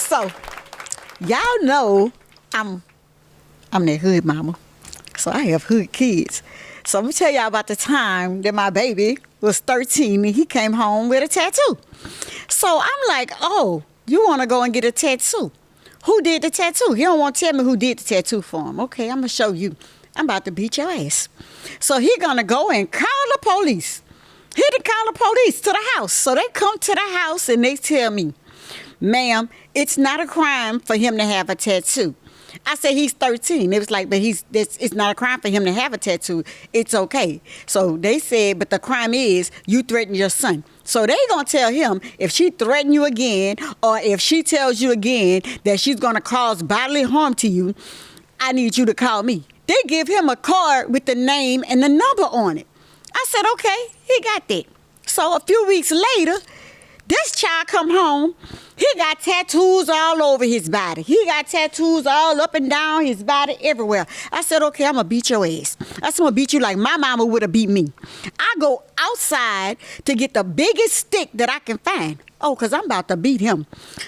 So, y'all know I'm that hood mama. So I have hood kids. So I'm gonna tell y'all about the time that my baby was 13 and he came home with a tattoo. So I'm like, oh, you wanna go and get a tattoo? Who did the tattoo? He don't want to tell me who did the tattoo for him. Okay, I'm gonna show you. I'm about to beat your ass. So he gonna go and call the police. He done call the police to the house. So they come to the house and they tell me, ma'am, it's not a crime for him to have a tattoo. I said, he's 13. It was like, but it's not a crime for him to have a tattoo. It's okay. So they said, but the crime is you threatened your son. So they gonna tell him if she threaten you again, or if she tells you again that she's gonna cause bodily harm to you, I need you to call me. They give him a card with the name and the number on it. I said, okay, he got that. So a few weeks later, this child come home. He got tattoos all over his body. He got tattoos all up and down his body, everywhere. I said, okay, I'm going to beat your ass. I said, I'm going to beat you like my mama would have beat me. I go outside to get the biggest stick that I can find. Oh, because I'm about to beat him.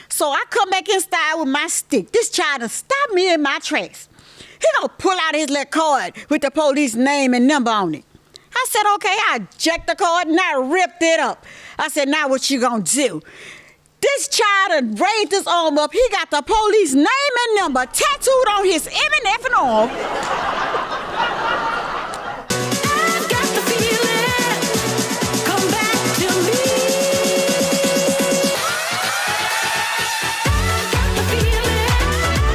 So I come back inside with my stick. This child done stopped me in my tracks. He going to pull out his little card with the police name and number on it. I said, okay, I jacked the card and I ripped it up. I said, now what you gonna do? This child had raised his arm up. He got the police name and number tattooed on his effing arm. I've got the feeling, come back to me.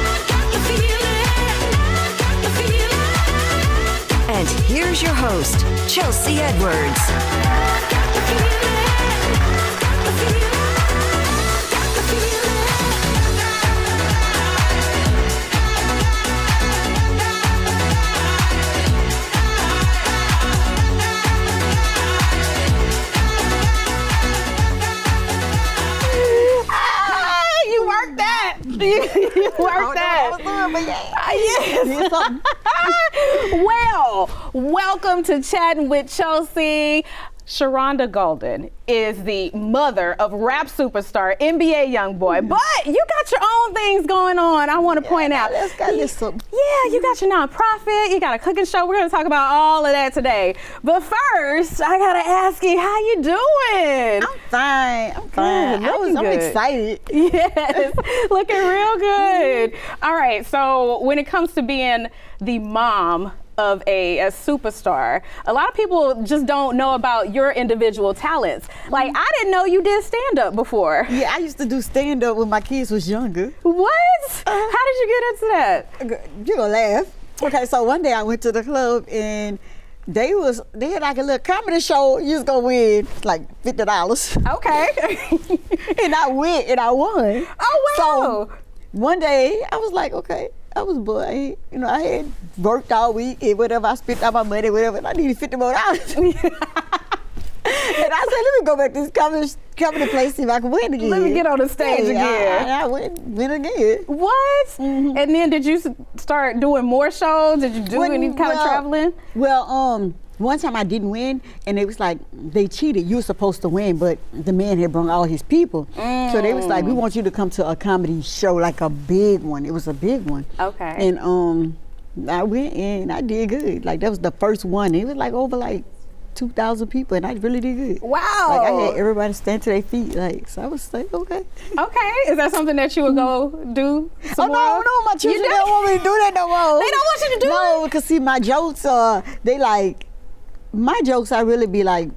I've got the feeling, And here's your host, Chelsea Edwards. You worked that. Yes. Well, welcome to Chattin With Chelsea. Sharonda Golden is the mother of rap superstar, NBA YoungBoy. But you got your own things going on, I want to point out. Let's get this something. Yeah, you got your nonprofit, you got a cooking show. We're going to talk about all of that today. But first, I got to ask you, how you doing? I'm fine. I'm excited. Yes, looking real good. All right, so when it comes to being the mom of a superstar, a lot of people just don't know about your individual talents. Like, I didn't know you did stand-up before. Yeah, I used to do stand-up when my kids was younger. What? How did you get into that? You're gonna laugh. Okay, so one day I went to the club and they had like a little comedy show. You was gonna win like $50. Okay. And I went and I won. Oh, wow. So one day I was like, okay, I was bored. You know, I had worked all week and whatever. I spent all my money, whatever, and I needed $50 more. And I said, let me go back to this comedy place, see if I can win again. Let me get on the stage again. I win again. What? Mm-hmm. And then did you start doing more shows? Did you do any kind of traveling? Well, one time I didn't win, and it was like they cheated. You were supposed to win, but the man had brought all his people. So they was like, we want you to come to a comedy show, like a big one. It was a big one. Okay. And I went and I did good. Like that was the first one. It was like over like 2,000 people, and I really did good. Wow. Like I had everybody stand to their feet. Like, so I was like, okay. Okay. Is that something that you would go do some more? No, my children don't want me to do that no more. They don't want you to do it? No, because see, my jokes my jokes, I really be like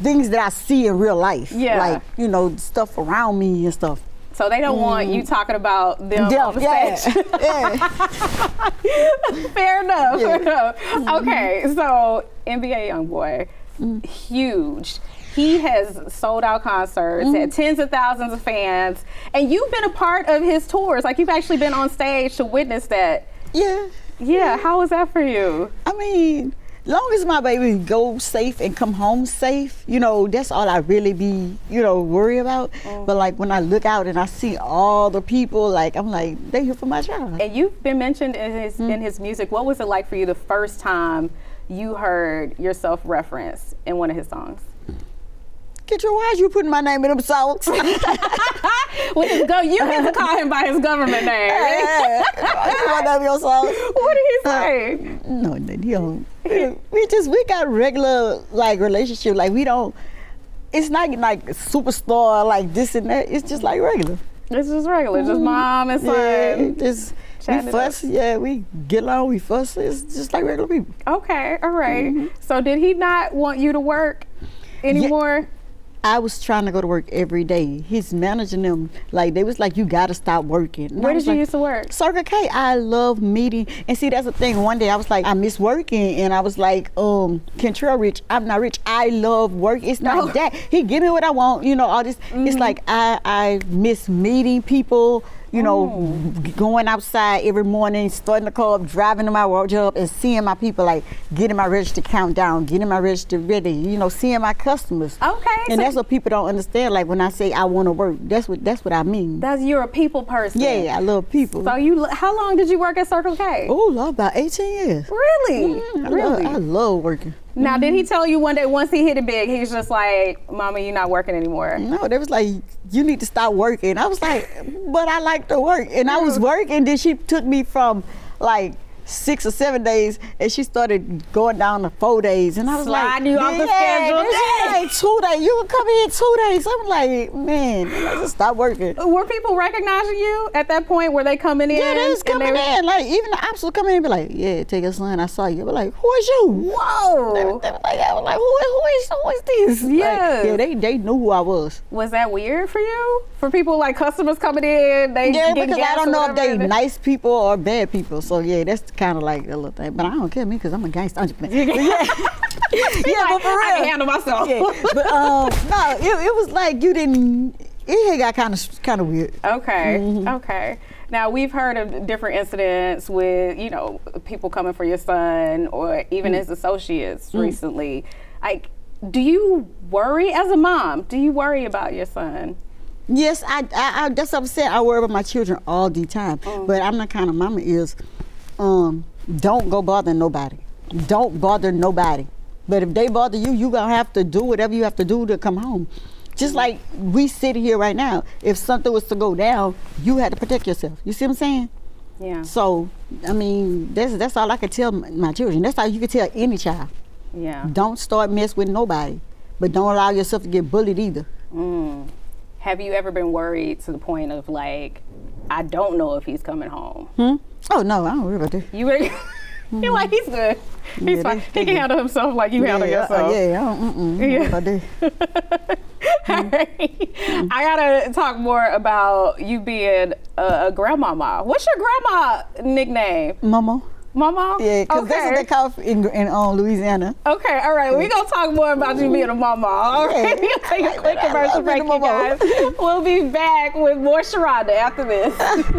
things that I see in real life. Yeah. Like, you know, stuff around me and stuff. So they don't want you talking about them on the stage. Yeah. Fair enough. Yeah. Fair enough. Okay, so NBA YoungBoy, huge. He has sold out concerts, had tens of thousands of fans, and you've been a part of his tours. Like, you've actually been on stage to witness that. Yeah. Yeah, how was that for you? I mean, long as my baby goes safe and come home safe, you know, that's all I really be, you know, worry about. But like when I look out and I see all the people, like I'm like, they here for my child. And you've been mentioned in his music. What was it like for you the first time you heard yourself referenced in one of his songs? Get your wise, you putting my name in them songs. You get to call him by his government name. You want that your song? What did he say? No, he don't. We got regular like relationship. Like we don't. It's not like superstar like this and that. It's just like regular. It's just regular, just mom and son. Yeah, just chatting we it fuss. Yeah, we get along. We fuss. It's just like regular people. Okay, all right. So did he not want you to work anymore? I was trying to go to work every day. He's managing them. Like, they was like, you got to stop working. And Where I was did you like, used to work? Circle K. I love meeting. And see, that's the thing. One day I was like, I miss working. And I was like, Kentrell rich. I'm not rich. I love work. It's not that. He give me what I want. You know, all this. It's like, I miss meeting people. You know, going outside every morning, starting the car up, driving to my wardrobe and seeing my people, like getting my register countdown, getting my register ready, you know, seeing my customers. Okay. And that's what people don't understand. Like when I say I want to work, that's what I mean. You're a people person. Yeah, I love people. So how long did you work at Circle K? Oh, Lord, about 18 years. Really? I love working. Now, did he tell you one day, once he hit it big, he's just like, Mama, you're not working anymore? No, they was like, you need to stop working. I was like, but I like to work. And I was working, then she took me from like 6 or 7 days, and she started going down to 4 days. And I was like, you off the schedule. Like 2 days. You would come in 2 days. I'm like, man, I just stop working. Were people recognizing you at that point? Were they coming in? Yeah, they was coming in. Like, even the ops would come in and be like, yeah, take your son. I saw you. But like, who is you? Whoa. They was like, I was like, who is this? Yes. Like, yeah, they knew who I was. Was that weird for you? For people like customers coming in, Yeah, get because gas I don't or know if they whatever? nice people or bad people. So yeah, that's kind of like a little thing. But I don't care me because I'm a gangster entrepreneur. Yeah, but for real. I can handle myself. Yeah, but no, it was like you didn't. It got kind of weird. Okay, okay. Now we've heard of different incidents with, you know, people coming for your son or even his associates recently. Like, do you worry as a mom? Do you worry about your son? Yes, I that's what I'm saying. I worry about my children all the time. But I'm the kind of mama is, don't go bother nobody. Don't bother nobody. But if they bother you, you gonna have to do whatever you have to do to come home. Just like we sit here right now. If something was to go down, you had to protect yourself. You see what I'm saying? Yeah. So, I mean, that's all I can tell my children. That's all you can tell any child. Yeah. Don't start mess with nobody, but don't allow yourself to get bullied either. Have you ever been worried to the point of like, I don't know if he's coming home? Oh no, I don't worry about that. You're like, he's good. He's Yeah, fine. they He can handle himself like you handle yourself. Yeah, I don't worry about that. I gotta talk more about you being a grandmama. What's your grandma nickname? Mama. Mama? Yeah, because that's what they call it in Louisiana. Okay, all right. We're going to talk more about you being a mama. All right, we'll take a quick commercial break, you guys. We'll be back with more Sharonda after this. I've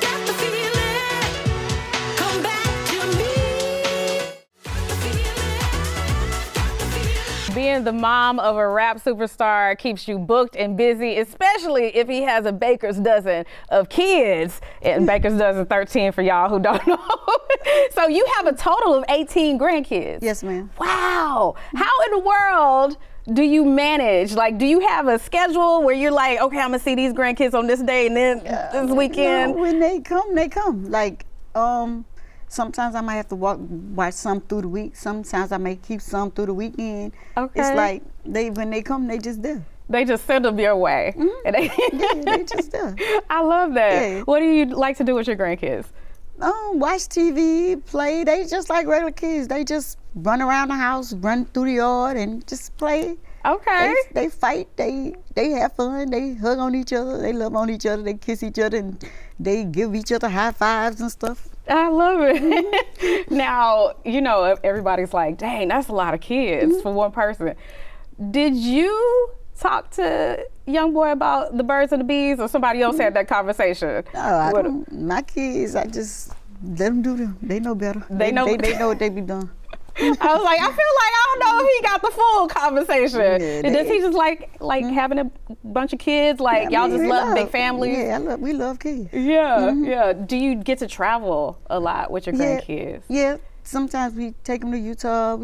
got the feeling. Come back to me. Being the mom of a rap superstar keeps you booked and busy, especially if he has a baker's dozen of kids. And baker's dozen 13 for y'all who don't know. So you have a total of 18 grandkids. Yes, ma'am. Wow. How in the world do you manage? Like, do you have a schedule where you're like, okay, I'm gonna see these grandkids on this day and then this weekend? No, when they come, they come. Like, sometimes I might have to watch some through the week. Sometimes I may keep some through the weekend. Okay. It's like when they come, they just there. They just send them your way. And They just there. I love that. Yeah. What do you like to do with your grandkids? Watch TV, play. They just like regular kids. They just run around the house, run through the yard, and just play. Okay. They fight. They have fun. They hug on each other. They love on each other. They kiss each other, and they give each other high fives and stuff. I love it. Now, you know, everybody's like, dang, that's a lot of kids for one person. Did you talk to young boy about the birds and the bees, or somebody else had that conversation? No, I don't. My kids, I just let them do them. They know better. They know what they be doing. I was like, I feel like I don't know if he got the full conversation. Yeah, Does he just like having a bunch of kids? Like, y'all just love big families? Yeah, we love kids. Yeah, yeah. Do you get to travel a lot with your grandkids? Yeah, sometimes we take them to Utah.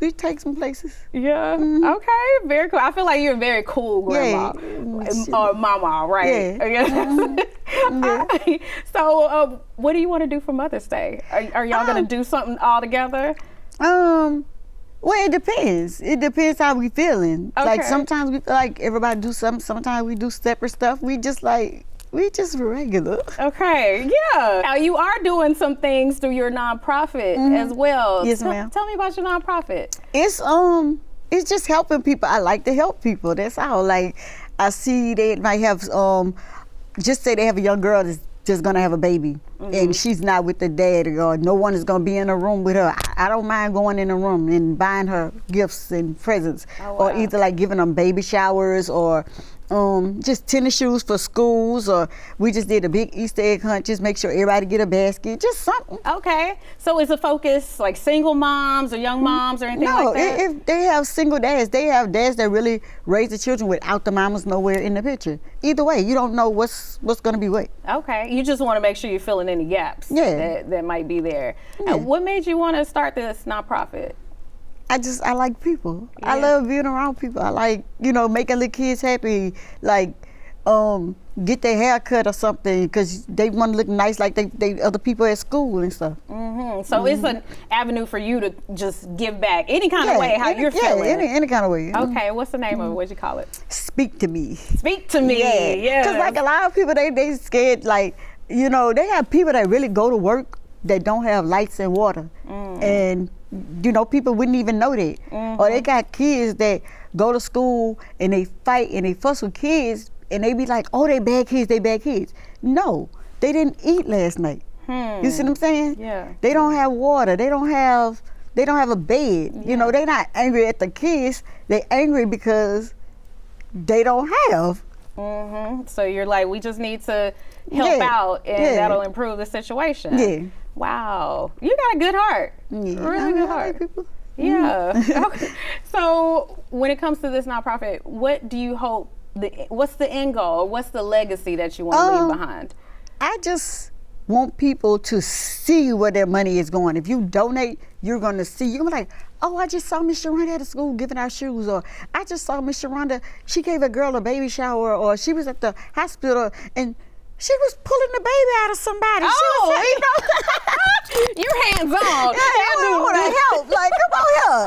we take some places. Yeah. Okay. Very cool. I feel like you're a very cool grandma or mama, right? Yeah. Alright. So, what do you want to do for Mother's Day? Are y'all gonna do something all together? Well, it depends. It depends how we feeling. Like Okay. sometimes we feel like everybody do something. Sometimes we do separate stuff. We just regular. Okay. Yeah. Now you are doing some things through your nonprofit as well. Yes, ma'am. Tell me about your nonprofit. It's just helping people. I like to help people. That's all. Like I see they might have just say they have a young girl that's just gonna have a baby and she's not with the dad or no one is gonna be in a room with her. I don't mind going in a room and buying her gifts and presents or either like giving them baby showers or just tennis shoes for schools, or we just did a big Easter egg hunt, just make sure everybody get a basket, just something. Okay. So is the focus like single moms or young moms or anything like that? No, if they have single dads, they have dads that really raise the children without the mamas nowhere in the picture. Either way, you don't know what's gonna be what. Okay. You just want to make sure you're filling any gaps that might be there. Yeah. What made you want to start this nonprofit? I like people. I Yeah. love being around people. I like, making little kids happy, like get their hair cut or something because they want to look nice like they other people at school and stuff. So it's an avenue for you to just give back any kind of way how you're feeling. any kind of way. Okay, what's the name of it? What'd you call it? Speak to me. Speak to me. Yeah. Because like a lot of people, they scared, like, they have people that really go to work that don't have lights and water. And, people wouldn't even know that. Or they got kids that go to school and they fight and they fuss with kids and they be like, oh, they bad kids. No, they didn't eat last night. You see what I'm saying? Yeah. They don't have water. They don't have a bed. They're not angry at the kids. They angry because they don't have. So you're like, we just need to help out and that'll improve the situation. Yeah. Wow. You got a good heart. Yeah. Really good I heart. like people. Yeah. Okay. So when it comes to this nonprofit, what do you hope, what's the end goal? What's the legacy that you want to leave behind? I just want people to see where their money is going. If you donate, you're going to see. You're gonna be like, oh, I just saw Miss Sharonda at the school giving out shoes, or I just saw Miss Sharonda, she gave a girl a baby shower, or she was at the hospital and she was pulling the baby out of somebody. You're hands-on. I want to help. Like, come on here.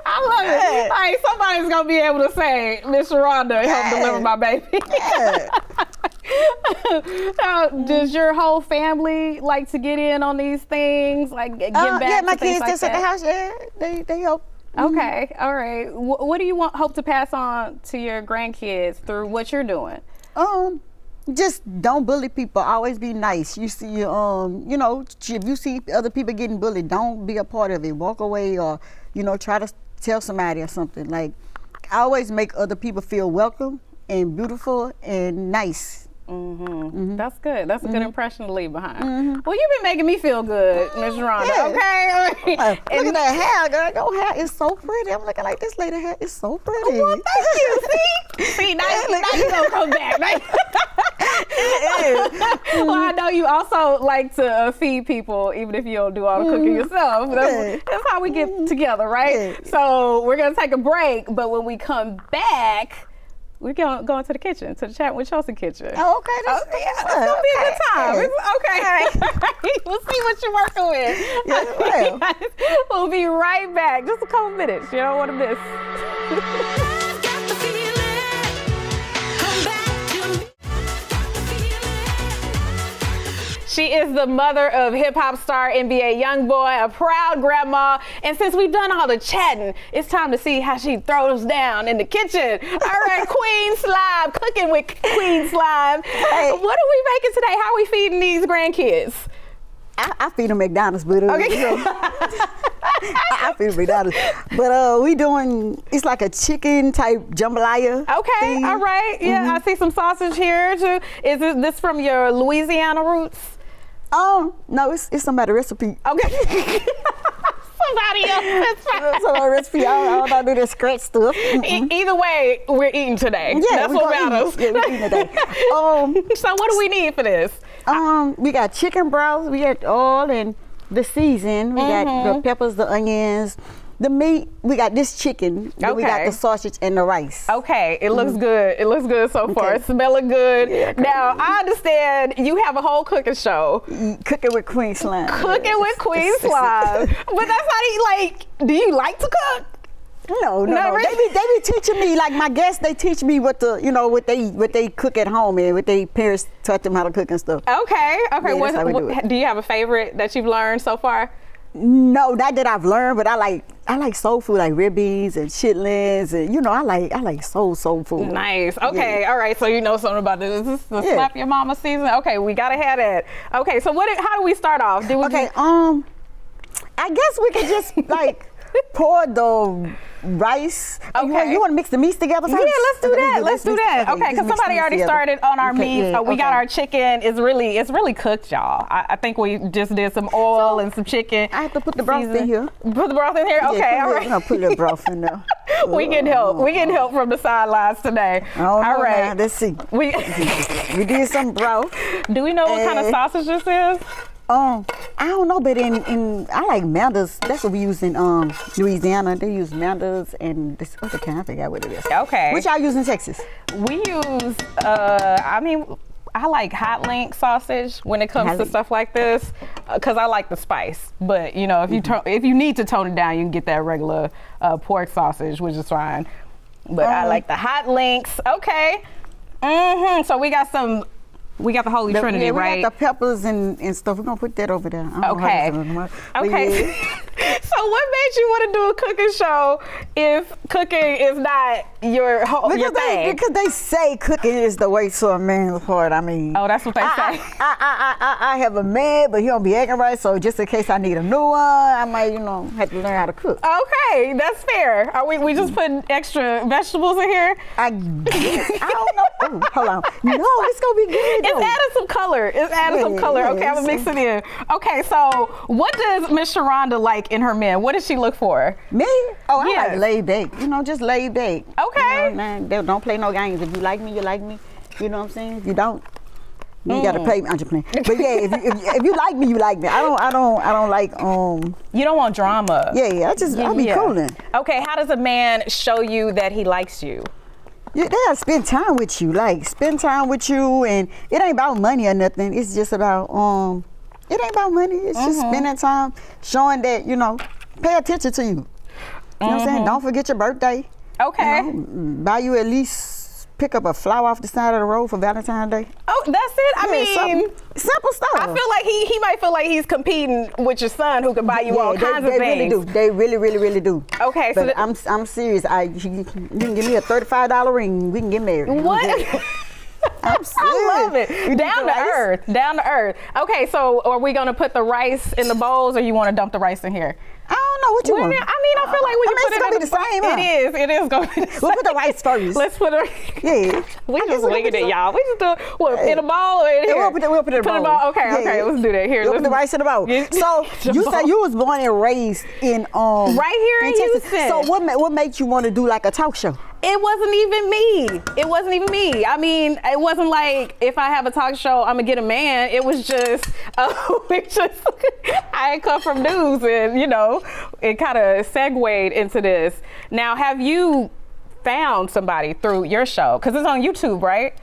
I love it. Like, somebody's going to be able to say, Miss Sharonda helped deliver my baby. Does your whole family like to get in on these things? Like, give back Yeah, my to things kids like just at that? the house, they help. Okay, all right. What do you hope to pass on to your grandkids through what you're doing? Just don't bully people. Always be nice. You see, if you see other people getting bullied, don't be a part of it. Walk away, or try to tell somebody or something. Like, always make other people feel welcome and beautiful and nice. That's good. That's a good impression to leave behind. Well, you've been making me feel good, Miss Sharonda. Yeah. Okay. Look at that hair, girl. Your hair is so pretty. I'm looking like, this lady hair is so pretty. Well, thank you. See, now you gonna come back, right? Well, I know you also like to feed people, even if you don't do all the cooking yourself. That's how we get together, right? Yeah. So we're gonna take a break, but when we come back, we're going to the kitchen, to the Chattin With Chelsea kitchen. Oh, okay. It's gonna be a good time. Okay. We'll see what you're working with. Yes, ma'am. We'll be right back. Just a couple minutes. You don't want to miss. I've got the feeling. Come back to me. Got the feeling. She is the mother of hip-hop star NBA YoungBoy, a proud grandma. And since we've done all the chatting, it's time to see how she throws down in the kitchen. All right, Queen Slime, cooking with Queen Slime. Hey. What are we making today? How are we feeding these grandkids? I feed them McDonald's, but Okay. I feed them McDonald's. But we doing, it's like a chicken type jambalaya. Okay, thing. all right. Yeah, I see some sausage here too. Is this from your Louisiana roots? No, it's somebody's recipe. Okay. Somebody else. That's fine. Somebody's recipe. I don't do the scratch stuff. Either way, we're eating today. Yeah, That's we what gonna matters. eat. Yeah, we're eating today. So what do we need for this? We got chicken broth, we got oil and the season. We got the peppers, the onions, the meat, we got this chicken, then we got Okay. the sausage and the rice. Okay, it looks good. It looks good so far. Okay. It's smelling good. Yeah, okay. Now, I understand you have a whole cooking show. Cooking with Queen Slime. Cooking with Queen Slime. But that's how you like, do you like to cook? No. Not really? They be teaching me, like my guests, they teach me what they cook at home and what they parents taught them how to cook and stuff. Okay. Yeah, that's how we do it. Do you have a favorite that you've learned so far? No, not that I've learned, but I like soul food, like ribbies and chitlins, and I like soul food. Nice. Okay. Yeah. All right. So you know something about this. Is this the Yeah. slap your mama season? Okay. We gotta have that. Okay. So how do we start off? Okay, I guess we could just like pour the rice. Okay. You want to mix the meats together first? Yeah, let's do that. Let's do that. Okay, just because mix somebody these already together. started on our Okay, meats. yeah, We got okay. our chicken. It's really cooked, y'all. I think we just did some oil and some chicken. I have to put the broth seasoning. in here. Put the broth in here. Okay, all right. I'll put a little broth in there. We getting help. We getting help from the sidelines today. I don't All know right. now. Let's see. We We did some broth. do we know what kind of sausage this is? I don't know, but in I like Mandas. That's what we use in Louisiana. They use Mandas and this other kind. I forgot what it is. Okay. Which y'all use in Texas? We use. I like hot link sausage when it comes Hot to link. stuff like this, because I like the spice. But if you need to tone it down, you can get that regular pork sausage, which is fine. But I like the hot links. Okay. So we got the Holy Trinity, yeah, we right? got the peppers and stuff. We're gonna put that over there. I don't know how Okay. to do it, but Okay. yeah. So what made you want to do a cooking show if cooking is not your thing? Because they say cooking is the way to a man's heart. I mean, Oh, that's what they say. I have a man, but he don't be acting right. So just in case I need a new one, I might, have to learn how to cook. Okay, that's fair. Are we just putting extra vegetables in here? I don't know. Ooh, hold on. No, it's gonna be good. It's though. adding some color. It's adding some Yeah, color. yeah, Okay, I'm gonna mix it's- it in. Okay, so what does Miss Sharonda like in her men? What does she look for? Me? Oh, I Yes. like laid back. Just laid back. Okay. Don't play no games. If you like me, you like me. You know what I'm saying? If you don't, you gotta pay me. I'm just playing. But yeah, if you like me, you like me. I don't like You don't want drama. Yeah, I be cooling. Okay, how does a man show you that he likes you? Yeah, they gotta spend time with you. Like spend time with you, and it ain't about money or nothing. It's just about it ain't about money. It's just spending time, showing that pay attention to you. You know what I'm saying? Don't forget your birthday. Okay. Buy you at least pick up a flower off the side of the road for Valentine's Day. Oh, that's it? I Yeah, mean, simple stuff. I feel like he might feel like he's competing with your son who can buy you all kinds of they things. really do. They really do. Okay, so but I'm serious. You can give me a $35 ring. We can get married. What? I'm serious. I love it. We Down do to rice. earth. Down to earth. Okay, so are we gonna put the rice in the bowls, or you want to dump the rice in here? I don't know what you Well, want. I mean, I feel like we can it's put it gonna in be the same. Huh? It is. It is going to be the We'll same. put the rice first. Let's put it. Yeah. We I guess just we'll winging put it, some- y'all. We just do what, in a bowl or in Yeah, here? we'll put it in a Put bowl. Okay, Yeah, okay. yeah. Let's do that. Here. We'll put the rice in the bowl. Yeah. So you said you was born and raised in Right here in Texas. Houston. So what made you want to do like a talk show? It wasn't even me. It wasn't even me. I mean, it wasn't like if I have a talk show, I'm gonna get a man. It was just, I had come from news, and it kind of segued into this. Now, have you found somebody through your show? Because it's on YouTube, right?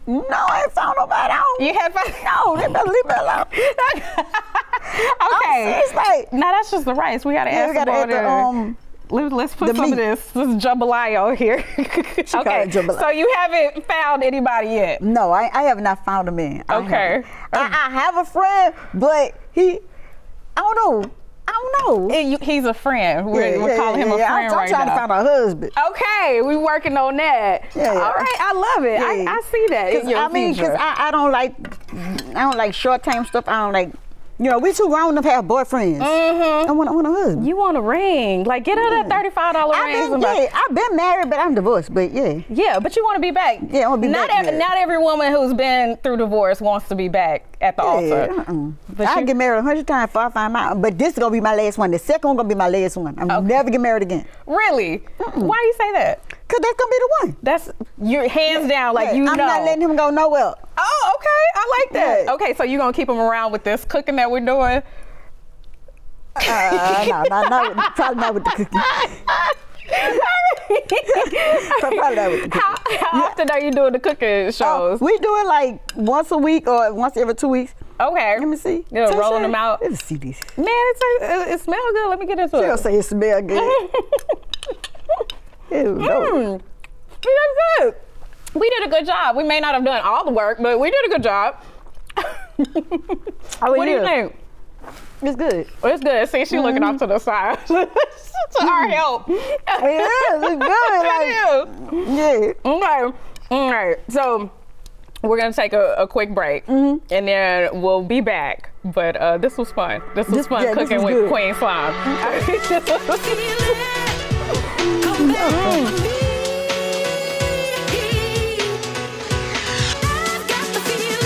No, I ain't found nobody out. You have found? No, they better leave me alone. Okay. It's like Now that's just the rice. We gotta add we gotta some add more. the Let's put the some of meat. this jambalaya here. call Okay, it jambalaya. so you haven't found anybody yet. No, I have not found a man. Okay. I have a friend, but I don't know. He's a friend. We're calling him a friend I'm right trying now. to find a husband. Okay, we working on that. Yeah. All right, I love it. Yeah. I see that in your future. I don't like short term stuff. I don't like. We too grown to have boyfriends. I want a husband. You want a ring? Like, get her that $35 ring. I've been married, but I'm divorced. But yeah. Yeah, but you want to be back. Yeah, I wanna be not back married. Not every woman who's been through divorce wants to be back at the altar. But I you- get married 100 times before I find out. But this is gonna be my last one. The second one gonna be my last one. I'm never get married again. Really? Why do you say that? Cause that's gonna be the one. That's your hands down, like Yeah, I'm not letting him go nowhere. Oh, okay. I like that. Yeah. Okay, so you're gonna keep him around with this cooking that we're doing? No, probably not with the cooking. Probably not with the cooking. How often are you doing the cooking shows? We do it like once a week or once every 2 weeks. Okay. Let me see. You know, rolling them out. Let me see these. Man, it smells good. Let me get into She'll it. say it smell good. Ew, no. That's good. We did a good job. We may not have done all the work, but we did a good job. What do you think? It's good. Well, it's good. See, she's looking off to the side. To our help. It is. It's good. It is. Yeah. Okay. All right. So we're going to take a quick break, and then we'll be back. But this was fun. This was fun this cooking was with good. Queen Slime. Come back to me. I've got the feeling.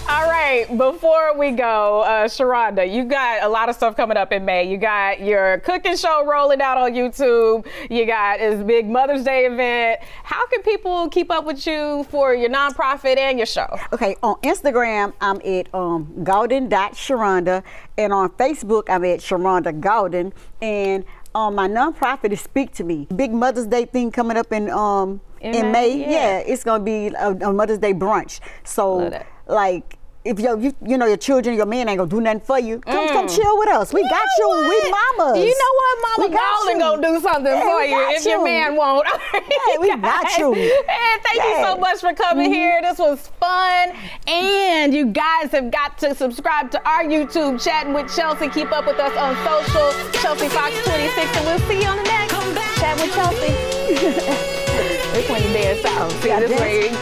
All right, before we go, Sharonda, you got a lot of stuff coming up in May. You got your cooking show rolling out on YouTube. You got this big Mother's Day event. How can people keep up with you for your nonprofit and your show? Okay, on Instagram, I'm at Gauden.Sharonda, and on Facebook, I'm at Sharonda Gauden, and my nonprofit is Speak to Me. Big Mother's Day thing coming up in May. Yeah. It's gonna be a Mother's Day brunch. So, Love that. like, if you know your children, your man ain't gonna do nothing for you, come chill with us. We got you. We mamas. You know what, Mama We got Golden you. gonna do something for we you got if your you. man won't. Yeah, we got you. And thank you so much for coming here. This was fun. And you guys have got to subscribe to our YouTube, Chattin' with Chelsea. Keep up with us on social, Chelsea Fox 26, and we'll see you on the next Come back Chattin' with Chelsea. This when you dance out. See, Yeah, this dance. way